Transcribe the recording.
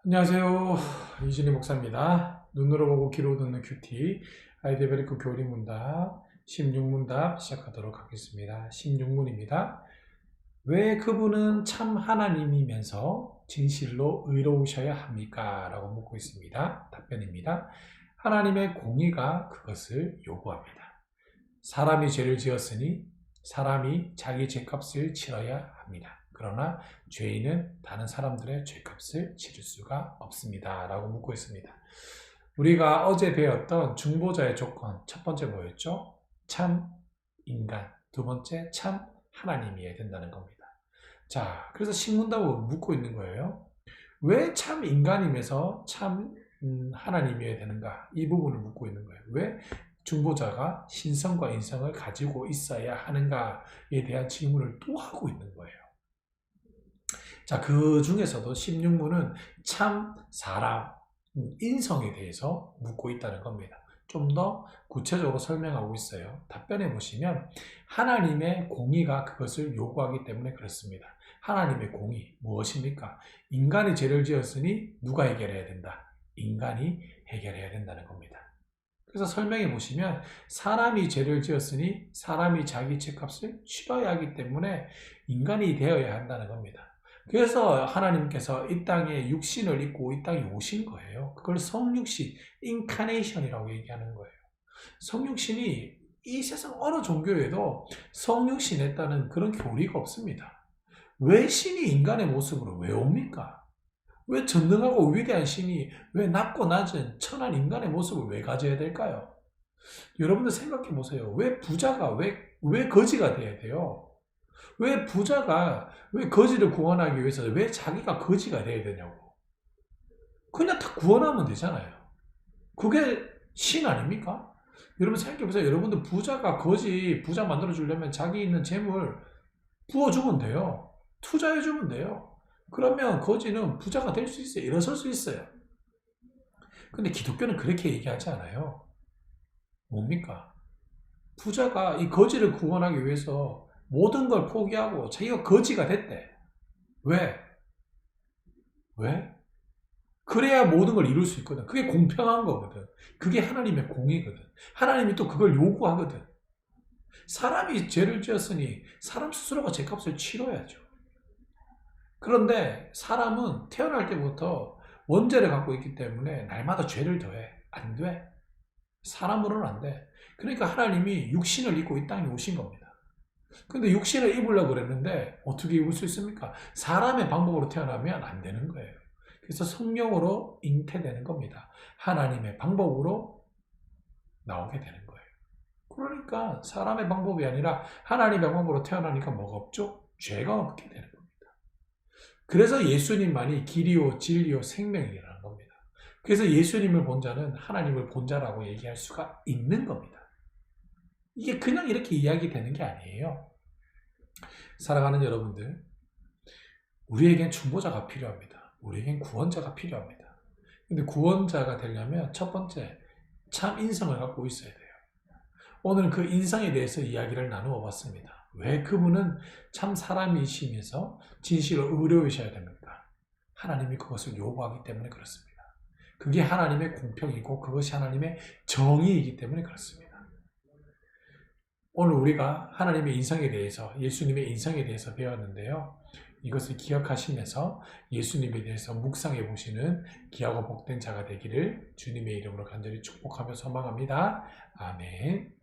안녕하세요. 이진희 목사입니다. 눈으로 보고 귀로 듣는 큐티 아이디어베리크 교리 문답 16문답 시작하도록 하겠습니다. 16문입니다. 왜 그분은 참 하나님이면서 진실로 의로우셔야 합니까? 라고 묻고 있습니다. 답변입니다. 하나님의 공의가 그것을 요구합니다. 사람이 죄를 지었으니 사람이 자기 죄값을 치러야 합니다. 그러나 죄인은 다른 사람들의 죄값을 치를 수가 없습니다. 라고 묻고 있습니다. 우리가 어제 배웠던 중보자의 조건, 첫 번째 뭐였죠? 참 인간, 두 번째 참 하나님이어야 된다는 겁니다. 자, 그래서 신문답을 묻고 있는 거예요. 왜 참 인간이면서 참 하나님이어야 되는가? 이 부분을 묻고 있는 거예요. 왜 중보자가 신성과 인성을 가지고 있어야 하는가에 대한 질문을 또 하고 있는 거예요. 자, 그 중에서도 16문은 참 사람, 인성에 대해서 묻고 있다는 겁니다. 좀 더 구체적으로 설명하고 있어요. 답변해 보시면 하나님의 공의가 그것을 요구하기 때문에 그렇습니다. 하나님의 공의 무엇입니까? 인간이 죄를 지었으니 누가 해결해야 된다? 인간이 해결해야 된다는 겁니다. 그래서 설명해 보시면 사람이 죄를 지었으니 사람이 자기 죄값을 치러야 하기 때문에 인간이 되어야 한다는 겁니다. 그래서 하나님께서 이 땅에 육신을 입고 이 땅에 오신 거예요. 그걸 성육신, 인카네이션이라고 얘기하는 거예요. 성육신이 이 세상 어느 종교에도 성육신했다는 그런 교리가 없습니다. 왜 신이 인간의 모습으로 왜 옵니까? 왜 전능하고 위대한 신이 왜 낮고 낮은 천한 인간의 모습을 왜 가져야 될까요? 여러분들 생각해 보세요. 왜 부자가 왜 거지가 돼야 돼요? 왜 부자가 왜 거지를 구원하기 위해서 왜 자기가 거지가 돼야 되냐고. 그냥 다 구원하면 되잖아요. 그게 신 아닙니까? 여러분 생각해 보세요. 여러분들 부자가 부자 만들어 주려면 자기 있는 재물 부어주면 돼요. 투자해주면 돼요. 그러면 거지는 부자가 될 수 있어요. 일어설 수 있어요. 근데 기독교는 그렇게 얘기하지 않아요. 뭡니까? 부자가 이 거지를 구원하기 위해서 모든 걸 포기하고 자기가 거지가 됐대. 왜? 왜? 그래야 모든 걸 이룰 수 있거든. 그게 공평한 거거든. 그게 하나님의 공의거든. 하나님이 또 그걸 요구하거든. 사람이 죄를 지었으니 사람 스스로가 죄값을 치러야죠. 그런데 사람은 태어날 때부터 원죄를 갖고 있기 때문에 날마다 죄를 더해. 안 돼. 사람으로는 안 돼. 그러니까 하나님이 육신을 입고 이 땅에 오신 겁니다. 근데 육신을 입으려고 그랬는데 어떻게 입을 수 있습니까? 사람의 방법으로 태어나면 안 되는 거예요. 그래서 성령으로 잉태되는 겁니다. 하나님의 방법으로 나오게 되는 거예요. 그러니까 사람의 방법이 아니라 하나님의 방법으로 태어나니까 뭐가 없죠? 죄가 없게 되는 겁니다. 그래서 예수님만이 길이요 진리요 생명이라는 겁니다. 그래서 예수님을 본 자는 하나님을 본 자라고 얘기할 수가 있는 겁니다. 이게 그냥 이렇게 이야기되는 게 아니에요. 사랑하는 여러분들, 우리에겐 중보자가 필요합니다. 우리에겐 구원자가 필요합니다. 근데 구원자가 되려면 첫 번째, 참 인성을 갖고 있어야 돼요. 오늘 그 인성에 대해서 이야기를 나누어 봤습니다. 왜 그분은 참 사람이시면서 진실로 의로우셔야 됩니까? 하나님이 그것을 요구하기 때문에 그렇습니다. 그게 하나님의 공평이고 그것이 하나님의 정의이기 때문에 그렇습니다. 오늘 우리가 하나님의 인성에 대해서, 예수님의 인성에 대해서 배웠는데요. 이것을 기억하시면서 예수님에 대해서 묵상해 보시는 귀하고 복된 자가 되기를 주님의 이름으로 간절히 축복하며 소망합니다. 아멘.